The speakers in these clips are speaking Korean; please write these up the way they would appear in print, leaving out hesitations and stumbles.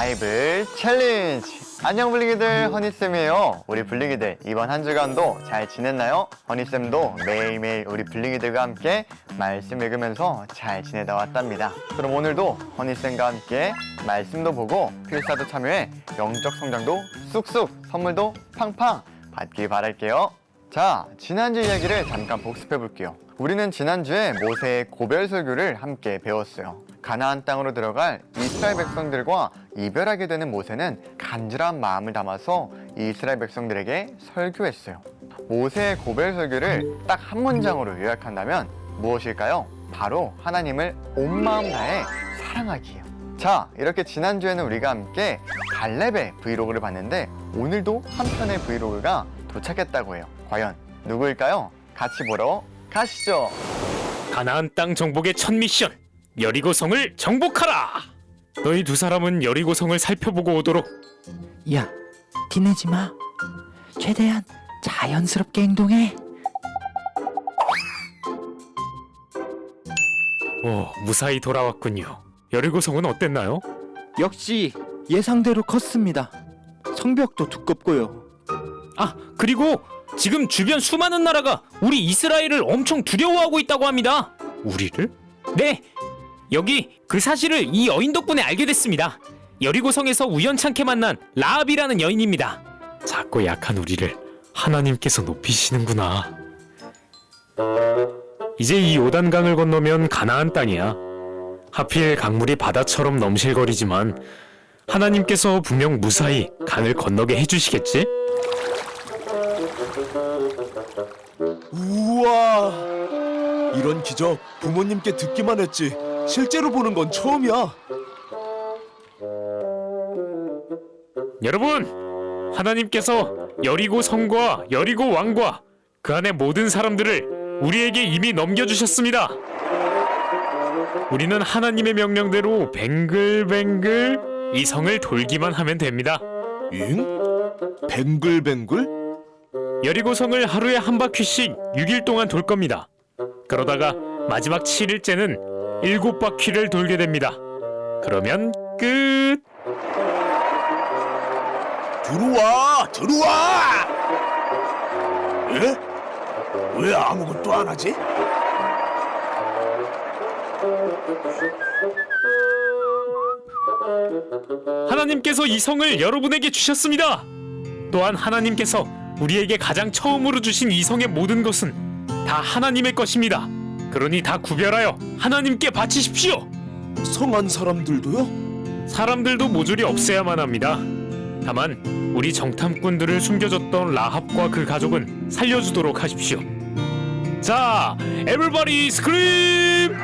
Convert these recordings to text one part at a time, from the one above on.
바이블 챌린지! 안녕 블링이들, 허니쌤이에요. 우리 블링이들 이번 한 주간도 잘 지냈나요? 허니쌤도 매일매일 우리 블링이들과 함께 말씀 읽으면서 잘 지내다 왔답니다. 그럼 오늘도 허니쌤과 함께 말씀도 보고 필사도 참여해 영적 성장도 쑥쑥, 선물도 팡팡 받길 바랄게요. 자, 지난주 이야기를 잠깐 복습해 볼게요. 우리는 지난주에 모세의 고별 설교를 함께 배웠어요. 가나안 땅으로 들어갈 이스라엘 백성들과 이별하게 되는 모세는 간절한 마음을 담아서 이스라엘 백성들에게 설교했어요. 모세의 고별 설교를 딱 한 문장으로 요약한다면 무엇일까요? 바로 하나님을 온 마음 다해 사랑하기예요. 자, 이렇게 지난주에는 우리가 함께 갈렙의 브이로그를 봤는데 오늘도 한 편의 브이로그가 도착했다고 해요. 과연 누구일까요? 같이 보러 가시죠. 가나안 땅 정복의 첫 미션, 여리고성을 정복하라. 너희 두 사람은 여리고성을 살펴보고 오도록. 야, 티내지 마. 최대한 자연스럽게 행동해. 오, 무사히 돌아왔군요. 여리고성은 어땠나요? 역시 예상대로 컸습니다. 성벽도 두껍고요. 아, 그리고 지금 주변 수많은 나라가 우리 이스라엘을 엄청 두려워하고 있다고 합니다. 우리를? 네, 여기 그 사실을 이 여인 덕분에 알게 됐습니다. 여리고성에서 우연찮게 만난 라합이라는 여인입니다. 작고 약한 우리를 하나님께서 높이시는구나. 이제 이 요단강을 건너면 가나안 땅이야. 하필 강물이 바다처럼 넘실거리지만 하나님께서 분명 무사히 강을 건너게 해주시겠지? 우와, 이런 기적 부모님께 듣기만 했지 실제로 보는 건 처음이야. 여러분, 하나님께서 여리고 성과 여리고 왕과 그 안의 모든 사람들을 우리에게 이미 넘겨주셨습니다. 우리는 하나님의 명령대로 뱅글뱅글 이 성을 돌기만 하면 됩니다. 잉? 뱅글뱅글? 여리고성을 하루에 한 바퀴씩 6일 동안 돌 겁니다. 그러다가 마지막 7일째는 7바퀴를 돌게 됩니다. 그러면 끝! 들어와! 들어와! 에? 왜 아무것도 안 하지? 하나님께서 이 성을 여러분에게 주셨습니다. 또한 하나님께서 우리에게 가장 처음으로 주신 이 성의 모든 것은 다 하나님의 것입니다. 그러니 다 구별하여 하나님께 바치십시오. 성한 사람들도요? 사람들도 모조리 없애야만 합니다. 다만 우리 정탐꾼들을 숨겨줬던 라합과 그 가족은 살려주도록 하십시오. 자, 에브리바디 스크림!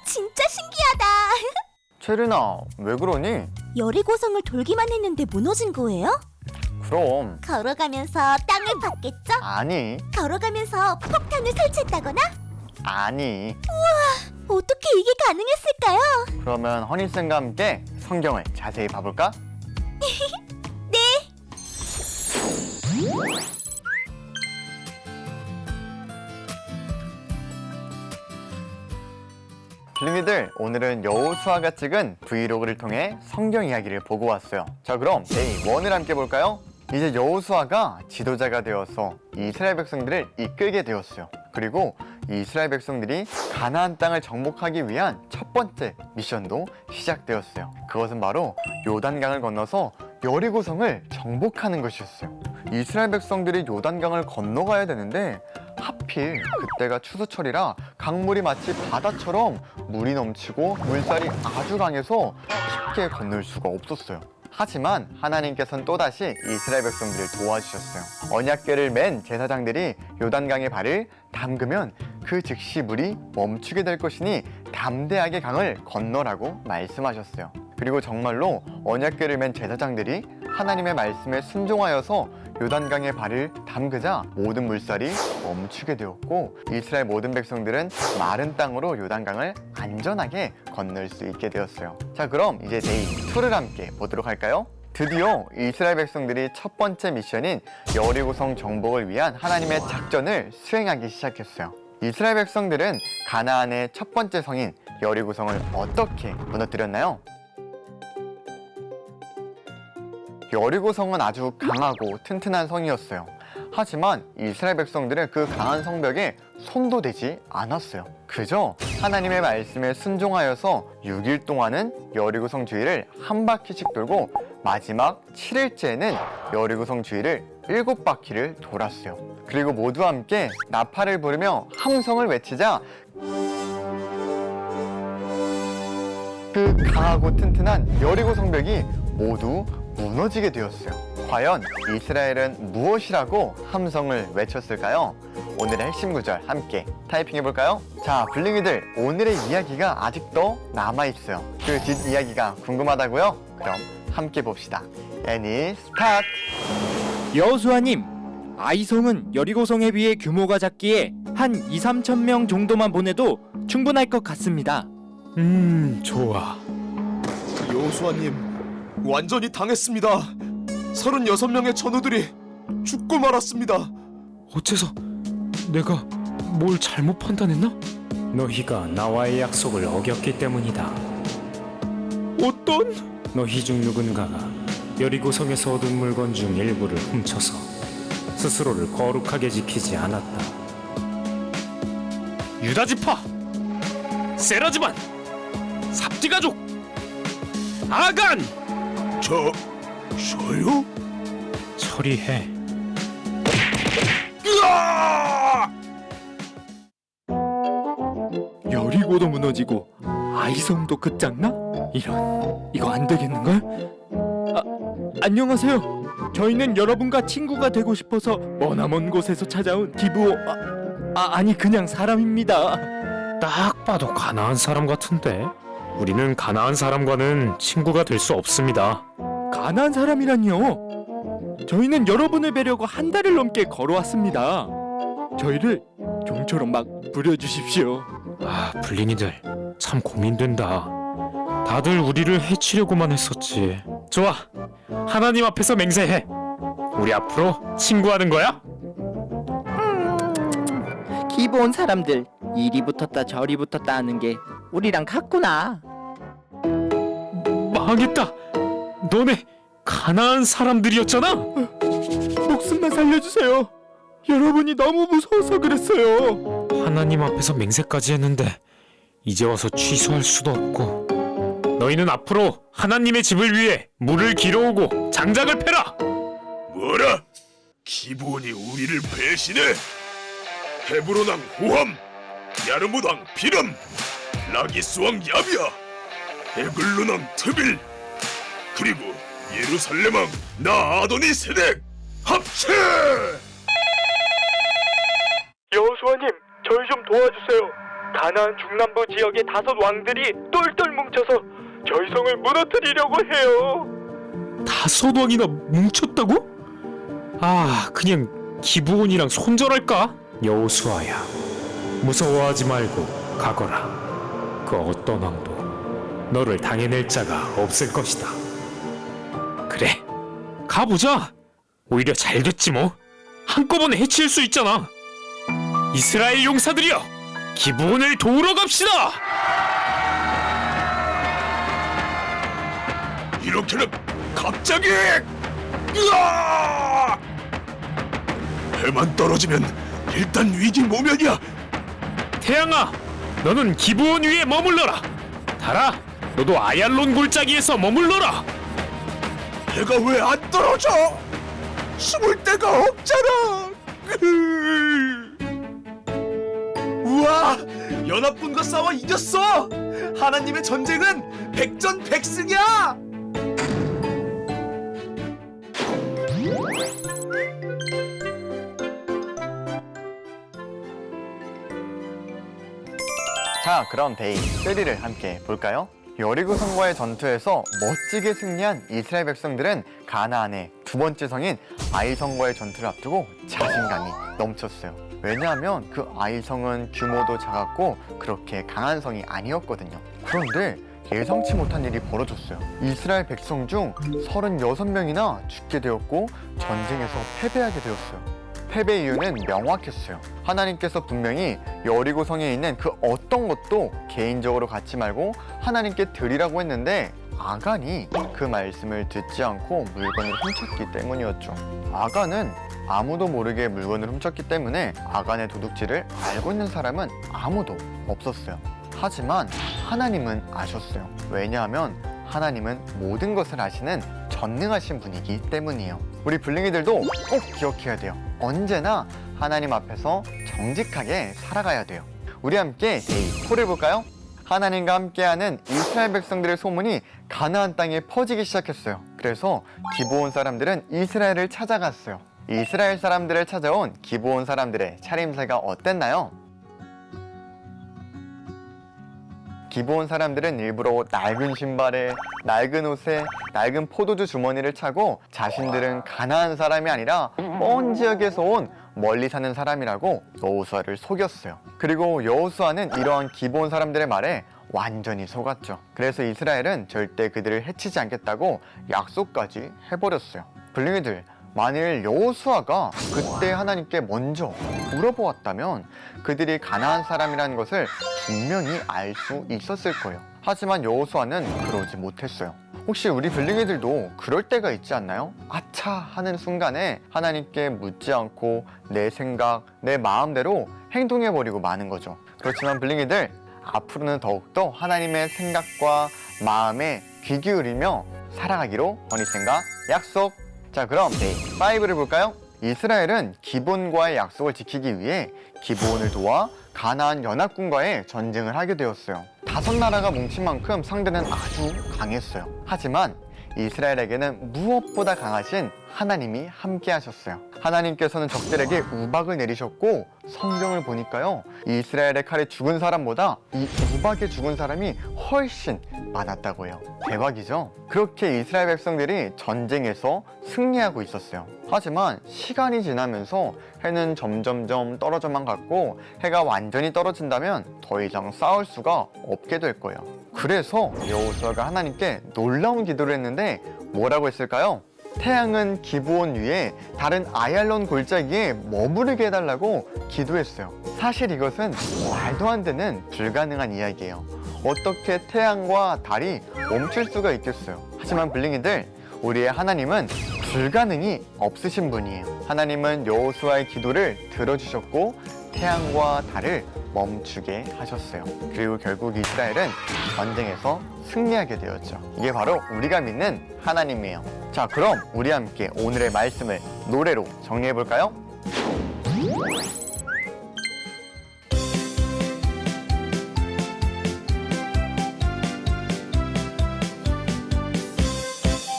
진짜 신기하다. 체리나, 왜 그러니? 여리고성을 돌기만 했는데 무너진 거예요? 그럼. 걸어가면서 땅을 팠겠죠? 아니. 걸어가면서 폭탄을 설치했다거나? 아니. 어떻게 이게 가능했을까요? 그러면 허니쌤과 함께 성경을 자세히 봐볼까? 네. 블링이들, 오늘은 여호수아가 찍은 브이로그를 통해 성경 이야기를 보고 왔어요. 자, 그럼 데이 1을 함께 볼까요? 이제 여호수아가 지도자가 되어서 이스라엘 백성들을 이끌게 되었어요. 그리고 이스라엘 백성들이 가나안 땅을 정복하기 위한 첫 번째 미션도 시작되었어요. 그것은 바로 요단강을 건너서 여리고성을 정복하는 것이었어요. 이스라엘 백성들이 요단강을 건너가야 되는데 하필 그때가 추수철이라 강물이 마치 바다처럼 물이 넘치고 물살이 아주 강해서 쉽게 건널 수가 없었어요. 하지만 하나님께서는 또다시 이스라엘 백성들을 도와주셨어요. 언약궤를 맨 제사장들이 요단강에 발을 담그면 그 즉시 물이 멈추게 될 것이니 담대하게 강을 건너라고 말씀하셨어요. 그리고 정말로 언약궤를 맨 제사장들이 하나님의 말씀에 순종하여서 요단강에 발을 담그자 모든 물살이 멈추게 되었고 이스라엘 모든 백성들은 마른 땅으로 요단강을 안전하게 건널 수 있게 되었어요. 자, 그럼 이제 데이 2를 함께 보도록 할까요? 드디어 이스라엘 백성들이 첫 번째 미션인 여리고성 정복을 위한 하나님의 작전을 수행하기 시작했어요. 이스라엘 백성들은 가나안의 첫 번째 성인 여리고성을 어떻게 무너뜨렸나요? 여리고성은 아주 강하고 튼튼한 성이었어요. 하지만 이스라엘 백성들은 그 강한 성벽에 손도 대지 않았어요. 그저 하나님의 말씀에 순종하여서 6일 동안은 여리고성 주위를 한 바퀴씩 돌고 마지막 7일째에는 여리고성 주위를 7바퀴를 돌았어요. 그리고 모두 함께 나팔을 부르며 함성을 외치자 그 강하고 튼튼한 여리고 성벽이 모두 무너지게 되었어요. 과연 이스라엘은 무엇이라고 함성을 외쳤을까요? 오늘의 핵심 구절 함께 타이핑해볼까요? 자, 블링이들, 오늘의 이야기가 아직도 남아있어요. 그 뒷이야기가 궁금하다고요? 그럼 함께 봅시다. 애니 스타트! 여호수아님, 아이성은 여리고성에 비해 규모가 작기에 한 2-3천 명 정도만 보내도 충분할 것 같습니다. 좋아. 여호수아님, 완전히 당했습니다. 36명의 전우들이 죽고 말았습니다. 어째서 내가 뭘 잘못 판단했나? 너희가 나와의 약속을 어겼기 때문이다. 어떤? 너희 중 누군가가 여리고성에서 얻은 물건 중 일부를 훔쳐서 스스로를 거룩하게 지키지 않았다. 유다 지파, 세라 집안, 삽디 가족, 아간! 저요? 처리해. 여리고도 무너지고 아이성도 끝장나? 이거 안 되겠는걸? 안녕하세요. 저희는 여러분과 친구가 되고 싶어서 머나먼 곳에서 찾아온 기브오 아니 그냥 사람입니다. 딱 봐도 가나안 사람 같은데? 우리는 가나안 사람과는 친구가 될 수 없습니다. 가난한 사람이란요. 저희는 여러분을 뵈려고 한 달을 넘게 걸어왔습니다. 저희를 종처럼 막 부려주십시오. 아, 블린이들 참 고민된다. 다들 우리를 해치려고만 했었지. 좋아, 하나님 앞에서 맹세해. 우리 앞으로 친구하는 거야? 기본 사람들 이리 붙었다 저리 붙었다 하는 게 우리랑 같구나. 망했다. 너네 가나안 사람들이었잖아. 목숨만 살려주세요. 여러분이 너무 무서워서 그랬어요. 하나님 앞에서 맹세까지 했는데 이제 와서 취소할 수도 없고. 너희는 앞으로 하나님의 집을 위해 물을 길어오고 장작을 패라. 뭐라? 기브온이 우리를 배신해? 헤브론 왕 호함, 야르못 왕 비람, 라기스 왕 야비아, 에글론 왕 트빌, 그리고 예루살렘 왕 나아도니 세덱 합체! 여호수아님, 저희 좀 도와주세요. 가나안 중남부 지역의 5 왕들이 똘똘 뭉쳐서 저희 성을 무너뜨리려고 해요. 5 왕이나 뭉쳤다고? 아, 그냥 기브온이랑 손절할까? 여호수아야, 무서워하지 말고 가거라. 그 어떤 왕도 너를 당해낼 자가 없을 것이다. 그래, 가보자. 오히려 잘 됐지 뭐. 한꺼번에 해칠 수 있잖아. 이스라엘 용사들이여, 기브온을 도우러 갑시다. 이렇게는 갑자기! 으아! 해만 떨어지면 일단 위기 모면이야. 태양아, 너는 기브온 위에 머물러라. 달아, 너도 아얄론 골짜기에서 머물러라. 해가 왜 안 떨어져? 숨을 데가 없잖아. 우와, 연합군과 싸워 이겼어. 하나님의 전쟁은 백전백승이야. 자, 그럼 데이 3를 함께 볼까요? 여리고 성과의 전투에서 멋지게 승리한 이스라엘 백성들은 가나안의 2번째 성인 아이성과의 전투를 앞두고 자신감이 넘쳤어요. 왜냐하면 그 아이성은 규모도 작았고 그렇게 강한 성이 아니었거든요. 그런데 예상치 못한 일이 벌어졌어요. 이스라엘 백성 중 36명이나 죽게 되었고 전쟁에서 패배하게 되었어요. 패배 이유는 명확했어요. 하나님께서 분명히 여리고 성에 있는 그 어떤 것도 개인적으로 갖지 말고 하나님께 드리라고 했는데 아간이 그 말씀을 듣지 않고 물건을 훔쳤기 때문이었죠. 아간은 아무도 모르게 물건을 훔쳤기 때문에 아간의 도둑질을 알고 있는 사람은 아무도 없었어요. 하지만 하나님은 아셨어요. 왜냐하면 하나님은 모든 것을 아시는 전능하신 분이기 때문이에요. 우리 블링이들도 꼭 기억해야 돼요. 언제나 하나님 앞에서 정직하게 살아가야 돼요. 우리 함께 데이 4를 볼까요? 하나님과 함께하는 이스라엘 백성들의 소문이 가나안 땅에 퍼지기 시작했어요. 그래서 기브온 사람들은 이스라엘을 찾아갔어요. 이스라엘 사람들을 찾아온 기브온 사람들의 차림새가 어땠나요? 기브온 사람들은 일부러 낡은 신발에, 낡은 옷에, 낡은 포도주 주머니를 차고 자신들은 가나안 사람이 아니라 먼 지역에서 온 멀리 사는 사람이라고 여호수아를 속였어요. 그리고 여호수아는 이러한 기브온 사람들의 말에 완전히 속았죠. 그래서 이스라엘은 절대 그들을 해치지 않겠다고 약속까지 해버렸어요. 블링이들, 만일 여호수아가 그때 하나님께 먼저 물어보았다면 그들이 가나안 사람이라는 것을 분명히 알 수 있었을 거예요. 하지만 여호수아는 그러지 못했어요. 혹시 우리 블링이들도 그럴 때가 있지 않나요? 아차 하는 순간에 하나님께 묻지 않고 내 생각, 내 마음대로 행동해버리고 마는 거죠. 그렇지만 블링이들, 앞으로는 더욱더 하나님의 생각과 마음에 귀 기울이며 살아가기로 어니쌤과 약속! 자, 그럼 데이 5를 볼까요? 이스라엘은 기브온과의 약속을 지키기 위해 기브온을 도와 가나안 연합군과의 전쟁을 하게 되었어요. 5나라가 뭉친 만큼 상대는 아주 강했어요. 하지만 이스라엘에게는 무엇보다 강하신 하나님이 함께 하셨어요. 하나님께서는 적들에게 우박을 내리셨고 성경을 보니까요, 이스라엘의 칼에 죽은 사람보다 이 우박에 죽은 사람이 훨씬 많았다고 해요. 대박이죠? 그렇게 이스라엘 백성들이 전쟁에서 승리하고 있었어요. 하지만 시간이 지나면서 해는 점점점 떨어져만 갔고 해가 완전히 떨어진다면 더 이상 싸울 수가 없게 될 거예요. 그래서 여호수아가 하나님께 놀라운 기도를 했는데 뭐라고 했을까요? 태양은 기브온 위에 다른 아얄론 골짜기에 머무르게 해달라고 기도했어요. 사실 이것은 말도 안 되는 불가능한 이야기예요. 어떻게 태양과 달이 멈출 수가 있겠어요? 하지만 블링이들, 우리의 하나님은 불가능이 없으신 분이에요. 하나님은 여호수아의 기도를 들어주셨고 태양과 달을 멈추게 하셨어요. 그리고 결국 이스라엘은 전쟁에서 승리하게 되었죠. 이게 바로 우리가 믿는 하나님이에요. 자, 그럼 우리 함께 오늘의 말씀을 노래로 정리해 볼까요?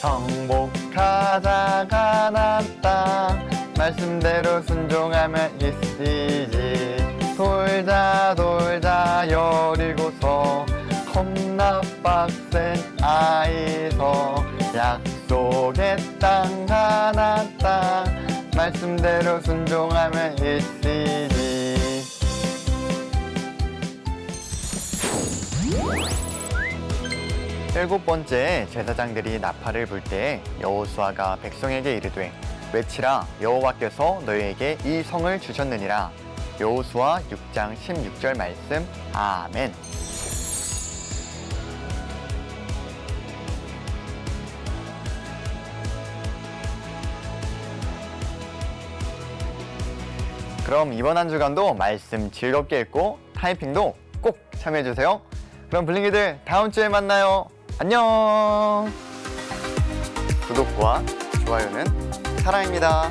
정복하자 가나안 땅, 말씀대로 순종하면 있으지. 돌자 돌자 여리고서, 겁나 빡센 아이서. 약속의 땅 가나안 땅, 말씀대로 순종하면 있으지. 일곱 번째, 제사장들이 나팔을 불 때 여호수아가 백성에게 이르되 외치라, 여호와께서 너희에게 이 성을 주셨느니라. 여호수아 6장 16절 말씀. 아멘. 그럼 이번 한 주간도 말씀 즐겁게 읽고 타이핑도 꼭 참여해주세요. 그럼 블링이들, 다음 주에 만나요. 안녕. 구독과 좋아요는 사랑입니다.